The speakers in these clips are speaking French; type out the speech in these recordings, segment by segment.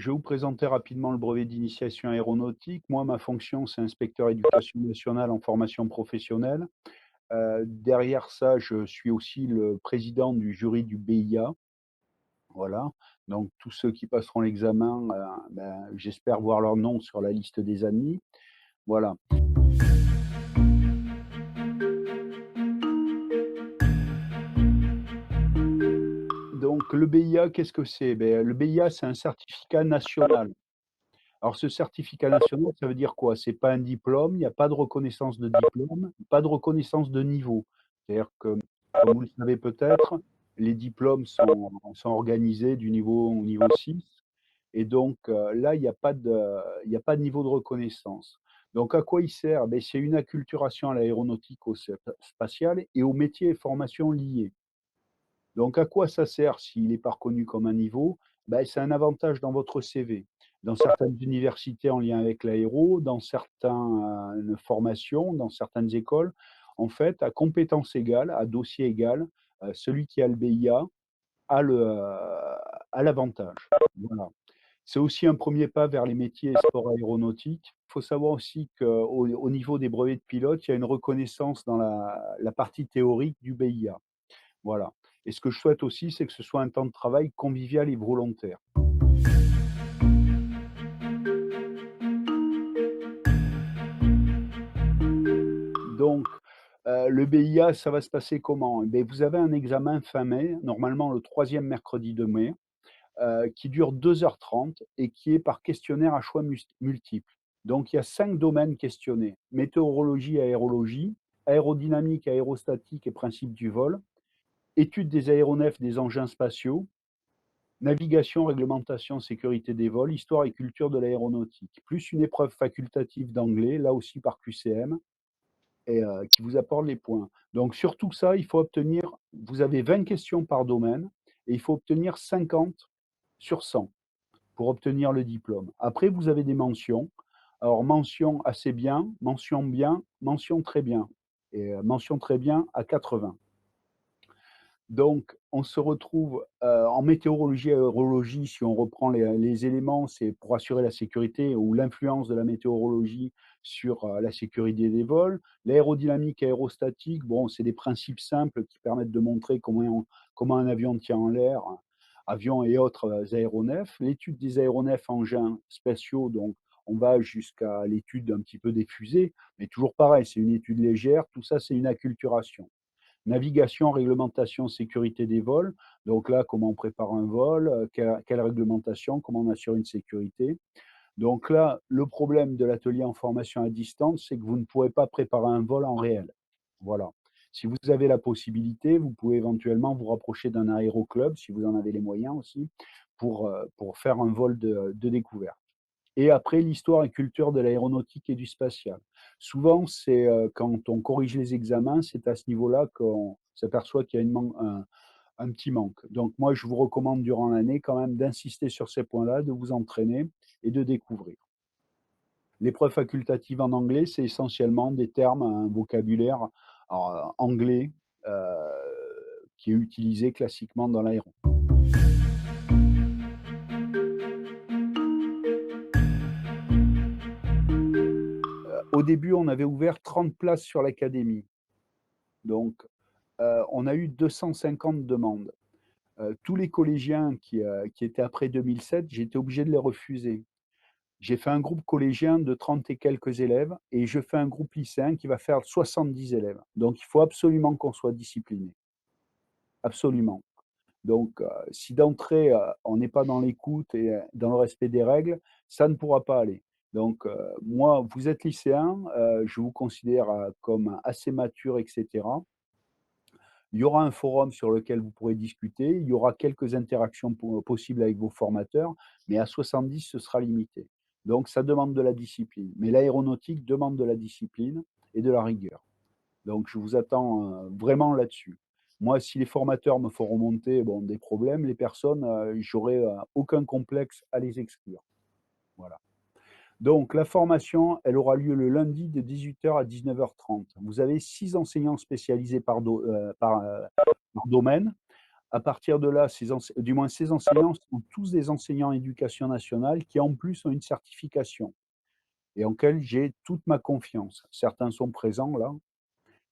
Je vais vous présenter rapidement le brevet d'initiation aéronautique. Moi, ma fonction, c'est inspecteur éducation nationale en formation professionnelle. Derrière ça, je suis aussi le président du jury du BIA, voilà. Donc tous ceux qui passeront l'examen, j'espère voir leur nom sur la liste des admis, voilà. Donc le BIA, qu'est-ce que c'est? Le BIA, c'est un certificat national. Alors ce certificat national, ça veut dire quoi? C'est pas un diplôme, il n'y a pas de reconnaissance de diplôme, pas de reconnaissance de niveau. C'est-à-dire que, comme vous le savez peut-être, les diplômes sont organisés du niveau au niveau 6 et donc là, il y a pas de niveau de reconnaissance. Donc à quoi il sert? C'est une acculturation à l'aéronautique, au spatial et aux métiers et formations liées. Donc à quoi ça sert s'il n'est pas reconnu comme un niveau? C'est un avantage dans votre CV. Dans certaines universités en lien avec l'aéro, dans certaines formations, dans certaines écoles, en fait, à compétences égales, à dossier égal, celui qui a le BIA a l'avantage. Voilà. C'est aussi un premier pas vers les métiers et sports aéronautiques. Il faut savoir aussi qu'au niveau des brevets de pilote, il y a une reconnaissance dans la partie théorique du BIA. Voilà, et ce que je souhaite aussi, c'est que ce soit un temps de travail convivial et volontaire. Donc, le BIA, ça va se passer comment? Vous avez un examen fin mai, normalement le troisième mercredi de mai, qui dure 2 heures 30 et qui est par questionnaire à choix multiples. Donc il y a 5 domaines questionnés: météorologie, aérologie, aérodynamique, aérostatique et principes du vol, étude des aéronefs, des engins spatiaux, navigation, réglementation, sécurité des vols, histoire et culture de l'aéronautique, plus une épreuve facultative d'anglais, là aussi par QCM, et qui vous apporte les points. Donc sur tout ça, il faut obtenir, vous avez 20 questions par domaine et il faut obtenir 50 sur 100 pour obtenir le diplôme. Après, vous avez des mentions. Alors mention assez bien, mention très bien et mention très bien à 80. Donc, on se retrouve, en météorologie, aérologie, si on reprend les éléments, c'est pour assurer la sécurité ou l'influence de la météorologie sur, la sécurité des vols. L'aérodynamique, aérostatique, bon, c'est des principes simples qui permettent de montrer comment un avion tient en l'air, avions et autres, aéronefs. L'étude des aéronefs, engins spatiaux, donc on va jusqu'à l'étude un petit peu des fusées, mais toujours pareil, c'est une étude légère, tout ça, c'est une acculturation. Navigation, réglementation, sécurité des vols. Donc là, comment on prépare un vol, quelle réglementation, comment on assure une sécurité. Donc là, le problème de l'atelier en formation à distance, c'est que vous ne pourrez pas préparer un vol en réel. Voilà. Si vous avez la possibilité, vous pouvez éventuellement vous rapprocher d'un aéroclub, si vous en avez les moyens aussi, pour faire un vol de découverte. Et après, l'histoire et culture de l'aéronautique et du spatial. Souvent, c'est, quand on corrige les examens, c'est à ce niveau-là qu'on s'aperçoit qu'il y a un petit manque. Donc moi, je vous recommande durant l'année quand même d'insister sur ces points-là, de vous entraîner et de découvrir. L'épreuve facultative en anglais, c'est essentiellement des termes, un vocabulaire, alors, anglais, heu, qui est utilisé classiquement dans l'aéro. Au début, on avait ouvert 30 places sur l'académie. Donc on a eu 250 demandes. Tous les collégiens qui étaient après 2007, j'ai été obligé de les refuser. J'ai fait un groupe collégien de 30 et quelques élèves et je fais un groupe lycéen qui va faire 70 élèves. Donc il faut absolument qu'on soit discipliné, absolument. Donc si d'entrée, on n'est pas dans l'écoute et dans le respect des règles, ça ne pourra pas aller. Donc moi, vous êtes lycéen, je vous considère, comme assez mature et cetera. Il y aura un forum sur lequel vous pourrez discuter. Il y aura quelques interactions possibles avec vos formateurs, mais à 70, ce sera limité. Donc ça demande de la discipline. Mais l'aéronautique demande de la discipline et de la rigueur. Donc je vous attends, vraiment là-dessus. Moi, si les formateurs me font remonter, bon, des problèmes, les personnes, j'aurai, aucun complexe à les exclure. Voilà. Donc la formation, elle aura lieu le lundi de 18 h à 19 h 30. Vous avez 6 enseignants spécialisés par domaine. À partir de là, du moins ces enseignants sont tous des enseignants éducation nationale qui en plus ont une certification et en quels j'ai toute ma confiance. Certains sont présents là,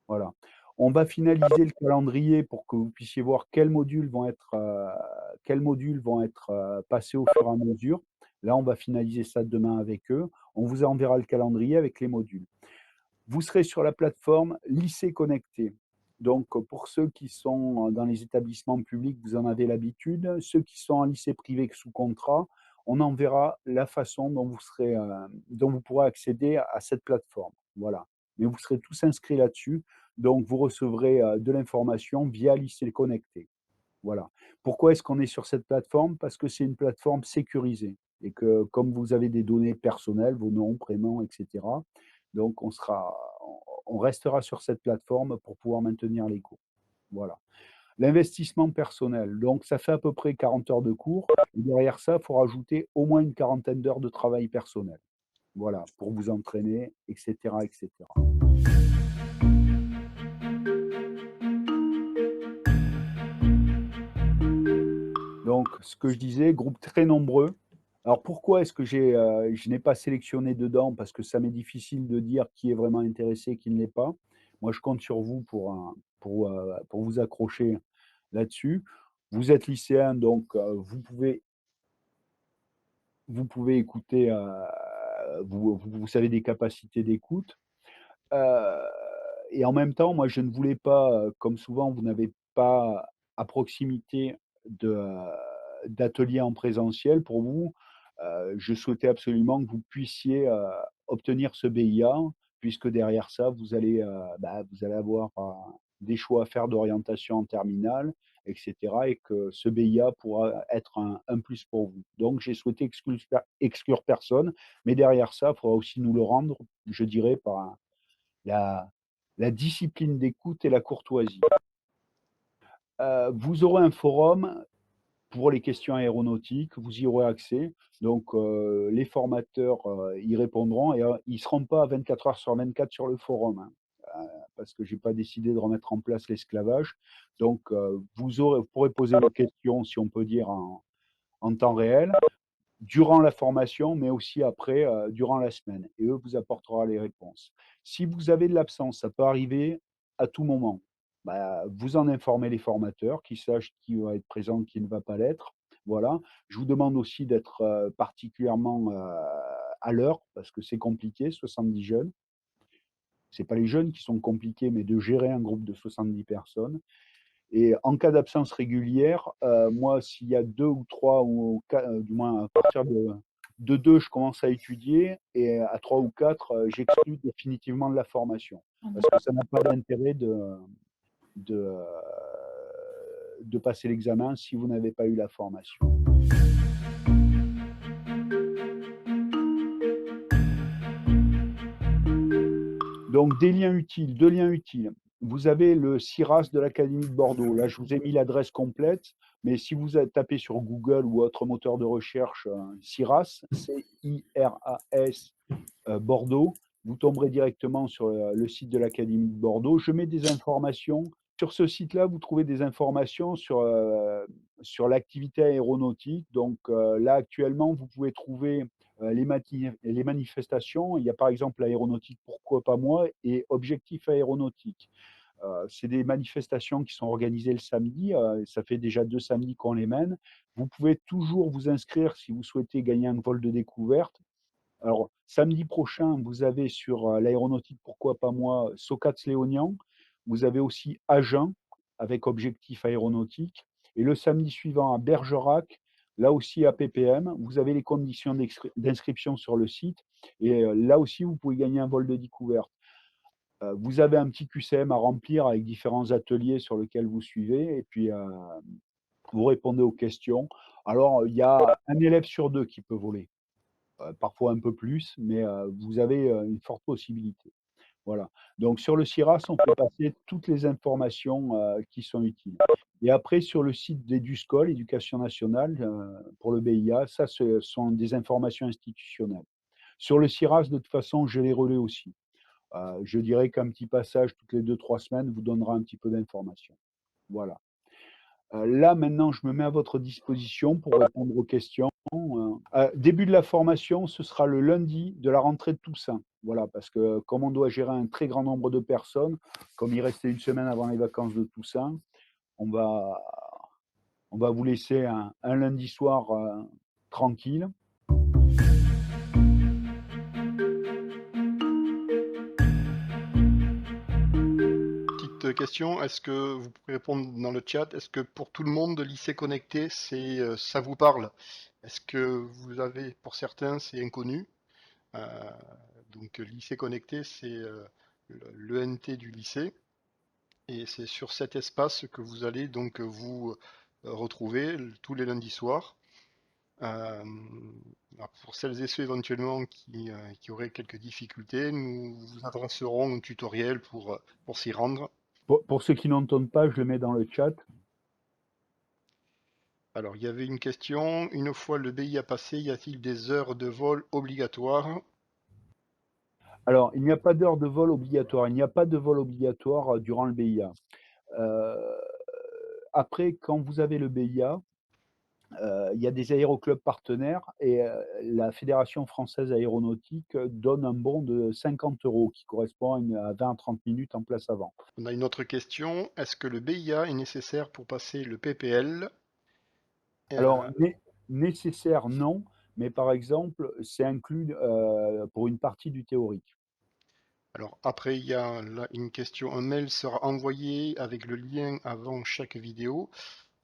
voilà. On va finaliser le calendrier pour que vous puissiez voir quels modules vont être, passés au fur et à mesure. Là, on va finaliser ça demain avec eux. On vous enverra le calendrier avec les modules. Vous serez sur la plateforme Lycée Connecté. Donc, pour ceux qui sont dans les établissements publics, vous en avez l'habitude. Ceux qui sont en lycée privé sous contrat, on enverra la façon dont vous pourrez accéder à cette plateforme. Voilà. Mais vous serez tous inscrits là-dessus. Donc, vous recevrez de l'information via Lycée Connecté. Voilà. Pourquoi est-ce qu'on est sur cette plateforme? Parce que c'est une plateforme sécurisée et que comme vous avez des données personnelles, vos noms, prénoms, et cetera, donc on restera sur cette plateforme pour pouvoir maintenir les cours. Voilà. L'investissement personnel, donc ça fait à peu près 40 heures de cours et derrière ça, il faut rajouter au moins une quarantaine d'heures de travail personnel. Voilà, pour vous entraîner, et cetera, et cetera. Donc, ce que je disais, groupe très nombreux. Alors pourquoi est-ce que je n'ai pas sélectionné dedans? Parce que ça m'est difficile de dire qui est vraiment intéressé, qui ne l'est pas. Moi, je compte sur vous pour vous accrocher là-dessus. Vous êtes lycéen, donc vous pouvez écouter, vous avez des capacités d'écoute. Heu et en même temps, moi, je ne voulais pas, comme souvent vous n'avez pas à proximité d'ateliers en présentiel pour vous, je souhaitais absolument que vous puissiez, obtenir ce BIA puisque derrière ça, vous allez avoir, des choix à faire d'orientation en terminale et cetera et que ce BIA pourra être un plus pour vous. Donc j'ai souhaité exclure personne, mais derrière ça, il faudra aussi nous le rendre, je dirais, par la la discipline d'écoute et la courtoisie. Vous aurez un forum pour les questions aéronautiques, vous y aurez accès. Donc, les formateurs, y répondront et ils ne seront pas 24 heures sur 24 sur le forum, hein, parce que j'ai pas décidé de remettre en place l'esclavage. Donc, vous pourrez poser vos questions, si on peut dire, en temps réel. Durant la formation, mais aussi après, durant la semaine et eux vous apportera les réponses. Si vous avez de l'absence, ça peut arriver à tout moment. Bah, vous en informez les formateurs, qu'ils sachent qui va être présent, qui ne va pas l'être. Voilà. Je vous demande aussi d'être, particulièrement, à l'heure parce que c'est compliqué, 70 jeunes. C'est pas les jeunes qui sont compliqués, mais de gérer un groupe de 70 personnes. Et en cas d'absence régulière, moi, s'il y a 2 ou 3 ou du moins à partir de 2, je commence à étudier et à 3 ou 4, j'exclus définitivement de la formation. Parce que ça n'a pas d'intérêt de, heu, de passer l'examen si vous n'avez pas eu la formation. Donc des liens utiles, 2 liens utiles. Vous avez le CIRAS de l'académie de Bordeaux. Là, je vous ai mis l'adresse complète, mais si vous tapez sur Google ou autre moteur de recherche, CIRAS, CIRAS, Bordeaux, vous tomberez directement sur, le site de l'académie de Bordeaux. Je mets des informations. Sur ce site-là, vous trouvez des informations sur l'activité aéronautique. Donc, là, actuellement, vous pouvez trouver, les manifestations. Il y a par exemple l'aéronautique «Pourquoi pas moi?» et Objectif aéronautique. C'est des manifestations qui sont organisées le samedi, ça fait déjà 2 samedis qu'on les mène. Vous pouvez toujours vous inscrire si vous souhaitez gagner un vol de découverte. Alors, samedi prochain, vous avez sur, l'aéronautique «Pourquoi pas moi?» Socaps-Léognan. Vous avez aussi Agen avec Objectif aéronautique et le samedi suivant à Bergerac, là aussi à PPM. Vous avez les conditions d'inscription sur le site et là aussi, vous pouvez gagner un vol de découverte. Vous avez un petit QCM à remplir avec différents ateliers sur lesquels vous suivez et puis, vous répondez aux questions. Alors, il y a un élève sur 2 qui peut voler. Parfois un peu plus, mais vous avez, une forte possibilité. Voilà. Donc sur le CIRAS, on peut passer toutes les informations, qui sont utiles. Et après sur le site d'Eduscol, Éducation nationale, pour le BIA, ça ce sont des informations institutionnelles. Sur le CIRAS, de toute façon, je les relais aussi. Je dirais qu'un petit passage toutes les 2-3 semaines vous donnera un petit peu d'informations. Voilà. Là, maintenant, je me mets à votre disposition pour répondre aux questions. Début de la formation, ce sera le lundi de la rentrée de Toussaint. Voilà, parce que comme on doit gérer un très grand nombre de personnes, comme il restait une semaine avant les vacances de Toussaint, on va on va vous laisser un lundi soir, tranquille. Petite question, est-ce que vous pouvez répondre dans le chat? Est-ce que pour tout le monde, lycée connecté, ça vous parle? Est-ce que vous avez, pour certains, c'est inconnu? Euh, donc lycée connecté, c'est l'ENT du lycée, et c'est sur cet espace que vous allez donc vous retrouver tous les lundis soirs. Euh, alors, pour celles et ceux éventuellement qui auraient quelques difficultés, nous vous adresserons un tutoriel pour s'y rendre. Pour ceux qui n'entendent pas, je le mets dans le chat. Alors, il y avait une question. Une fois le BI passé, y a-t-il des heures de vol obligatoires? Alors, il n'y a pas d'heure de vol obligatoire. Il n'y a pas de vol obligatoire durant le BIA. Euh, Après, quand vous avez le BIA, il y a des aéroclubs partenaires et la Fédération française aéronautique donne un bon de 50 € qui correspond à 20 à 30 minutes en place avant. On a une autre question. Est-ce que le BIA est nécessaire pour passer le PPL? Alors, Euh, nécessaire, non, mais par exemple, c'est inclus pour une partie du théorique. alors après, il y a là une question. Un mail sera envoyé avec le lien avant chaque vidéo.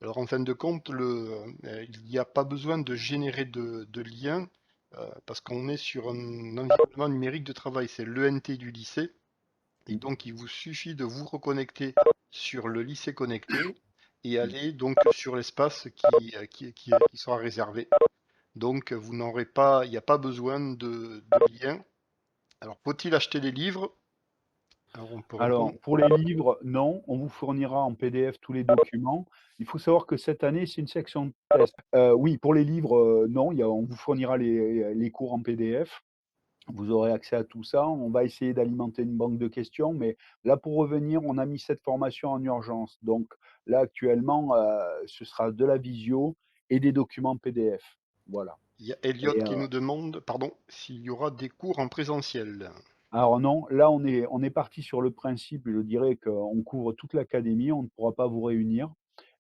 Alors en fin de compte, il n'y a pas besoin de générer de lien parce qu'on est sur un environnement numérique de travail. C'est l'ENT du lycée. Et donc, il vous suffit de vous reconnecter sur le lycée connecté et aller donc sur l'espace qui sera réservé. Donc, vous n'aurez pas, il n'y a pas besoin de lien. Alors, faut-il acheter les livres? Alors, on peut Alors, répondre. pour les livres, non, on vous fournira en PDF tous les documents. Il faut savoir que cette année, c'est une section de test. Oui, pour les livres, non, on vous fournira les cours en PDF. Vous aurez accès à tout ça. On va essayer d'alimenter une banque de questions, mais là, pour revenir, on a mis cette formation en urgence. Donc là, actuellement, ce sera de la visio et des documents PDF. Voilà. Il y a Elliot Et qui nous demande, pardon, s'il y aura des cours en présentiel. alors non, là, on est parti sur le principe, je dirais qu'on couvre toute l'académie, on ne pourra pas vous réunir.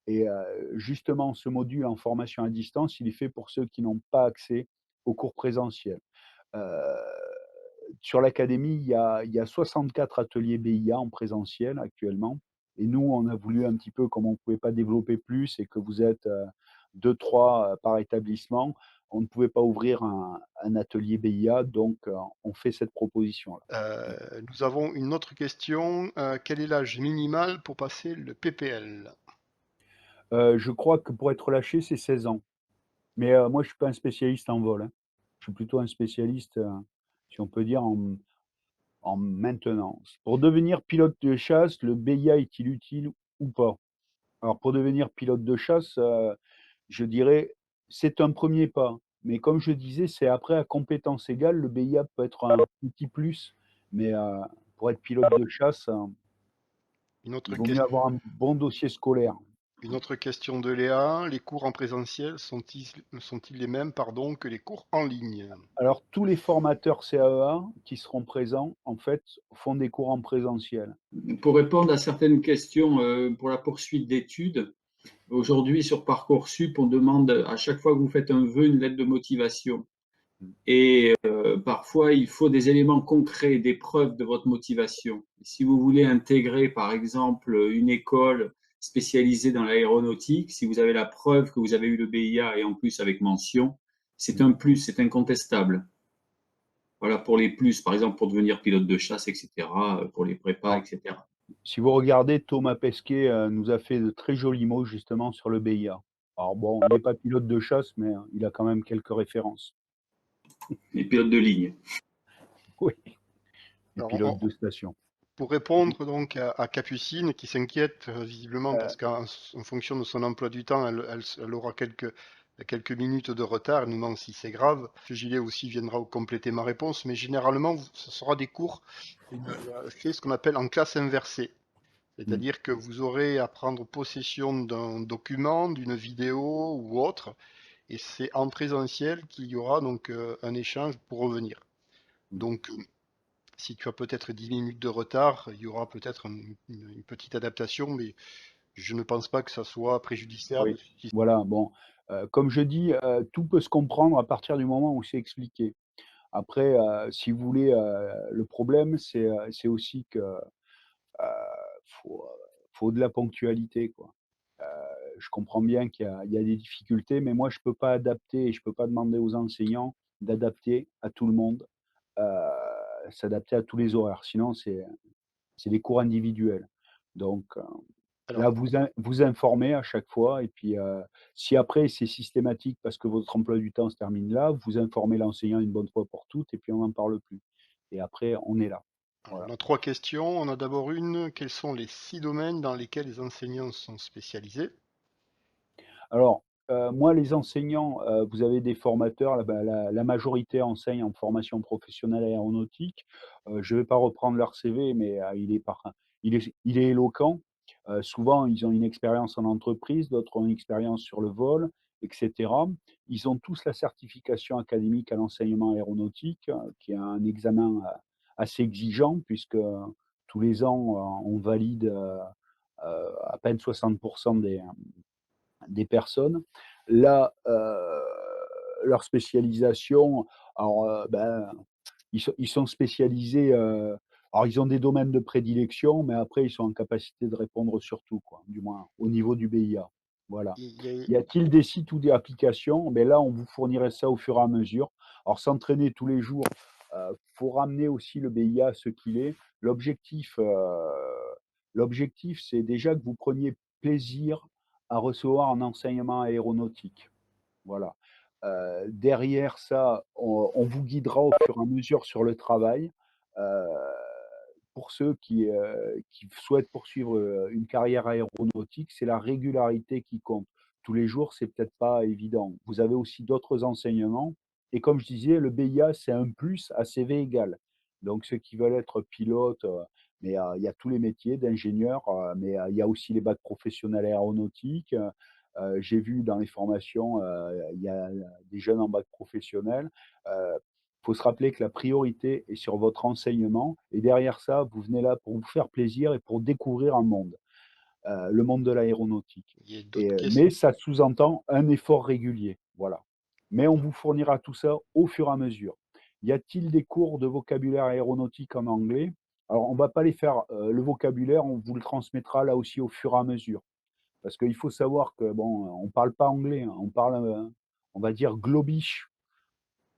Et justement, ce module en formation à distance, il est fait pour ceux qui n'ont pas accès aux cours présentiels. Heu, sur l'académie, il y a 64 ateliers BIA en présentiel actuellement et nous, on a voulu un petit peu comme on ne pouvait pas développer plus et que vous êtes, 2-3, par établissement, on ne pouvait pas ouvrir un atelier BIA donc on fait cette proposition-là. Nous avons une autre question. Quel est l'âge minimal pour passer le PPL? Je crois que pour être lâché, c'est 16 ans. Mais moi, je suis pas un spécialiste en vol, hein. Je suis plutôt un spécialiste, si on peut dire, en maintenance. Pour devenir pilote de chasse, le BIA est-il utile ou pas? Alors pour devenir pilote de chasse, je dirais, c'est un premier pas. Mais comme je disais, c'est après à compétences égales, le BIA peut être un petit plus. Mais pour être pilote de chasse, Une autre il vaut mieux question. avoir un bon dossier scolaire. Une autre question de Léa, les cours en présentiel sont-ils les mêmes, pardon, que les cours en ligne? Alors tous les formateurs CAEA qui seront présents, en fait, font des cours en présentiel. Pour répondre à certaines questions pour la poursuite d'études, aujourd'hui sur Parcoursup, on demande à chaque fois que vous faites un vœu une lettre de motivation. Et parfois, il faut des éléments concrets, des preuves de votre motivation. Si vous voulez intégrer, par exemple, une école spécialisée dans l'aéronautique, si vous avez la preuve que vous avez eu le BIA et en plus avec mention, c'est un plus, c'est incontestable. Voilà pour les plus, par exemple pour devenir pilote de chasse, etc., pour les prépas, Alors, etc. si vous regardez, Thomas Pesquet, nous a fait de très jolis mots justement sur le BIA. Alors bon, il n'est pas pilote de chasse, mais il a quand même quelques références. Les pilotes de ligne. Oui, et Alors, pilote de station. pour répondre donc à Capucine qui s'inquiète visiblement Heu, parce qu'en fonction de son emploi du temps, elle aura quelques minutes de retard. Elle nous demande si c'est grave. Ce gilet aussi viendra compléter ma réponse, mais généralement, ce sera des cours faits ce qu'on appelle en classe inversée. Mmh. C'est-à-dire que vous aurez à prendre possession d'un document, d'une vidéo ou autre, et c'est en présentiel qu'il y aura donc un échange pour revenir. Mmh. Donc, si tu as peut-être 10 minutes de retard, il y aura peut-être une petite adaptation, mais je ne pense pas que ça soit préjudiciable. Oui, voilà, bon, comme je dis, tout peut se comprendre à partir du moment où c'est expliqué. Après, si vous voulez, le problème, c'est aussi que, faut, faut de la ponctualité, quoi. Heu, je comprends bien qu'il y a des difficultés, mais moi, je peux pas adapter et je peux pas demander aux enseignants d'adapter à tout le monde, heu, s'adapter à tous les horaires. Sinon, c'est des cours individuels. Donc, là, Alors, vous informez à chaque fois et puis, si après c'est systématique parce que votre emploi du temps se termine là, vous informez l'enseignant une bonne fois pour toutes et puis on n'en parle plus et après on est là. alors, Voilà. on a trois questions. On a d'abord une, quels sont les 6 domaines dans lesquels les enseignants sont spécialisés? Alors, moi les enseignants, vous avez des formateurs, là, bah, la majorité enseigne en formation professionnelle aéronautique. Je ne vais pas reprendre leur CV, mais, il est éloquent. Souvent, ils ont une expérience en entreprise, d'autres ont une expérience sur le vol et cetera. Ils ont tous la certification académique à l'enseignement aéronautique, qui est un examen, assez exigeant puisque, tous les ans, on valide, à peine 60 des personnes. Là, leur spécialisation, alors, ils sont spécialisés, alors ils ont des domaines de prédilection, mais après ils sont en capacité de répondre sur tout, quoi, du moins au niveau du BIA. Voilà. Il y a- Y a-t-il des sites ou des applications? Mais là, on vous fournirait ça au fur et à mesure. Alors s'entraîner tous les jours, faut ramener aussi le BIA à ce qu'il est. L'objectif, c'est déjà que vous preniez plaisir à recevoir un enseignement aéronautique. Voilà. Derrière ça, on vous guidera au fur et à mesure sur le travail. Heu, pour ceux qui souhaitent poursuivre, une carrière aéronautique, c'est la régularité qui compte. Tous les jours, c'est peut-être pas évident. Vous avez aussi d'autres enseignements et comme je disais, le BIA, c'est un plus à CV égal. Donc ceux qui veulent être pilotes, mais il y a tous les métiers d'ingénieur, mais il y a aussi les bacs professionnels aéronautiques. J'ai vu dans les formations, il y a des jeunes en bac professionnel. Il faut se rappeler que la priorité est sur votre enseignement et derrière ça, vous venez là pour vous faire plaisir et pour découvrir un monde, le monde de l'aéronautique il y a d'autres et questions. mais ça sous-entend un effort régulier, voilà. Mais on vous fournira tout ça au fur et à mesure. Y a-t-il des cours de vocabulaire aéronautique en anglais? Alors on va pas les faire, le vocabulaire, on vous le transmettra là aussi au fur et à mesure. Parce qu'il faut savoir que bon, on parle pas anglais, hein, on parle, on va dire globish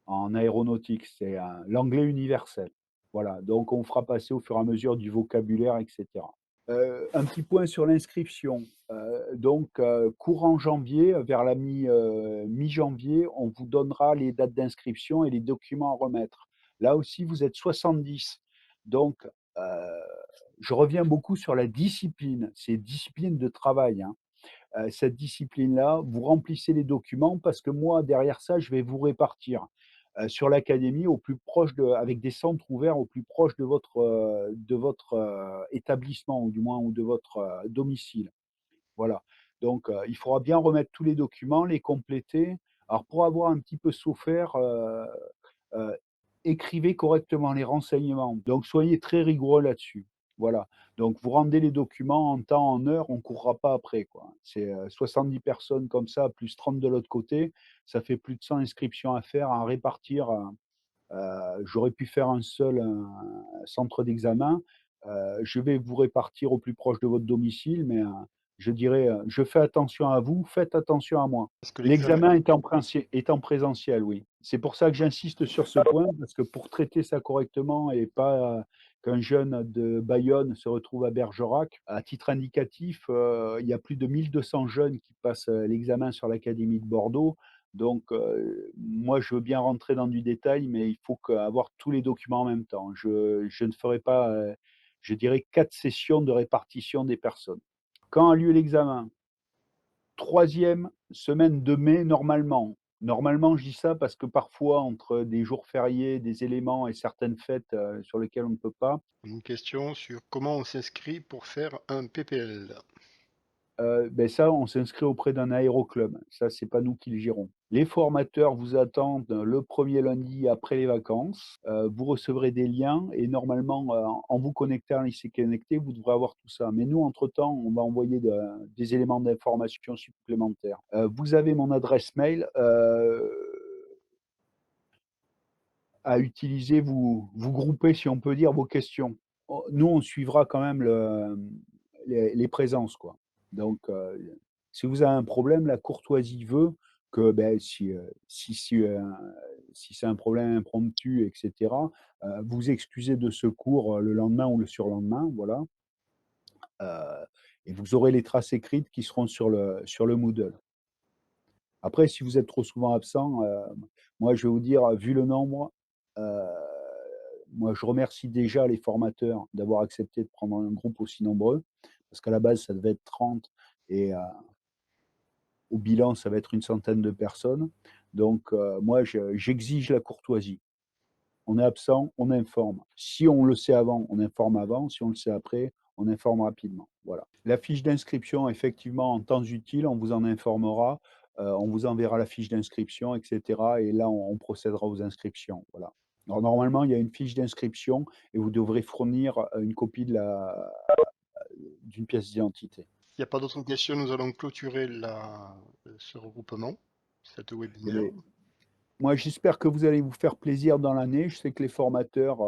en aéronautique, c'est, l'anglais universel. Voilà, donc on fera passer au fur et à mesure du vocabulaire et cetera. Un petit point sur l'inscription, donc courant janvier, vers la mi-janvier, on vous donnera les dates d'inscription et les documents à remettre. Là aussi, vous êtes 70, donc heu, je reviens beaucoup sur la discipline, c'est discipline de travail, hein. Cette discipline-là, vous remplissez les documents parce que moi, derrière ça, je vais vous répartir, sur l'académie au plus proche de avec des centres ouverts au plus proche de votre, établissement ou du moins ou de votre, domicile. Voilà. Donc, il faudra bien remettre tous les documents, les compléter. Alors pour avoir un petit peu souffert, heu, écrivez correctement les renseignements. Donc soyez très rigoureux là-dessus. Voilà. Donc vous rendez les documents en temps, en heure, on courra pas après, quoi. C'est, 70 personnes comme ça, plus 30 de l'autre côté, ça fait plus de 100 inscriptions à faire, à répartir, j'aurais pu faire un seul, centre d'examen. Je vais vous répartir au plus proche de votre domicile, mais, je dirais, je fais attention à vous, faites attention à moi. Est-ce que l'examen, L'examen est en présentiel, oui. C'est pour ça que j'insiste sur ce point, parce que pour traiter ça correctement et pas, qu'un jeune de Bayonne se retrouve à Bergerac, à titre indicatif, il y a plus de 1 200 jeunes qui passent, l'examen sur l'académie de Bordeaux. Donc, moi, je veux bien rentrer dans du détail, mais il faut avoir tous les documents en même temps. Je ne ferai pas, je dirais 4 sessions de répartition des personnes. Quand a lieu l'examen? 3e semaine de mai normalement. Normalement, je dis ça parce que parfois, entre des jours fériés, des éléments et certaines fêtes, sur lesquelles on ne peut pas, Une question sur comment on s'inscrit pour faire un PPL. ça, on s'inscrit auprès d'un aéroclub. Ça, c'est pas nous qui le gérons. Les formateurs vous attendent le premier lundi après les vacances. Vous recevrez des liens et normalement, en vous connectant à l'IC Connecté, vous devrez avoir tout ça. Mais nous, entre-temps, on va envoyer des éléments d'information supplémentaires. Vous avez mon adresse mail, à utiliser, vous groupez, si on peut dire, vos questions. Nous, on suivra quand même les présences, quoi. Donc, si vous avez un problème, la courtoisie veut que, beh, si c'est un problème impromptu et cetera, vous excusez de ce cours, le lendemain ou le surlendemain, voilà, heu et vous aurez les traces écrites qui seront sur le Moodle. Après, si vous êtes trop souvent absent, moi, je vais vous dire, vu le nombre, heu, moi, je remercie déjà les formateurs d'avoir accepté de prendre un groupe aussi nombreux, parce qu'à la base, ça devait être 30 et au bilan, ça va être une centaine de personnes. Donc, moi, j'exige la courtoisie. On est absent, on informe. Si on le sait avant, on informe avant. Si on le sait après, on informe rapidement. Voilà. La fiche d'inscription, effectivement, en temps utile, on vous en informera. On vous enverra la fiche d'inscription, et cetera et là, on procédera aux inscriptions. Voilà. Alors normalement, il y a une fiche d'inscription et vous devrez fournir, une copie d'une pièce d'identité. S'il n'y a pas d'autres questions, nous allons clôturer ce regroupement, cette Eh webinaire. beh, moi, j'espère que vous allez vous faire plaisir dans l'année. Je sais que les formateurs,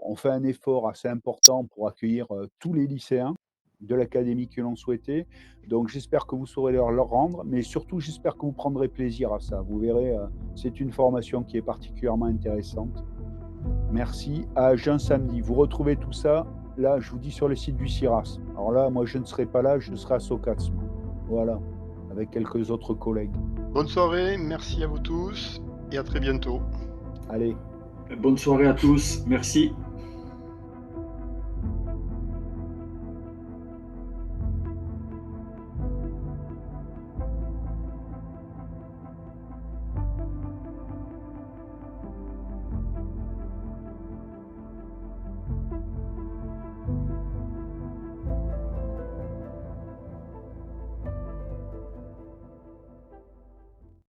ont fait un effort assez important pour accueillir, tous les lycéens de l'académie que l'on souhaitait. Donc j'espère que vous saurez leur rendre, mais surtout j'espère que vous prendrez plaisir à ça. Vous verrez, c'est une formation qui est particulièrement intéressante. Merci. À Jeun samedi. Vous retrouvez tout ça, là, je vous dis sur le site du CIRAS. Alors là, moi, je ne serai pas là, je serai à Socats, moi. Voilà, avec quelques autres collègues. Bonne soirée, merci à vous tous et à très bientôt. Allez. Bonne soirée à tous. Merci.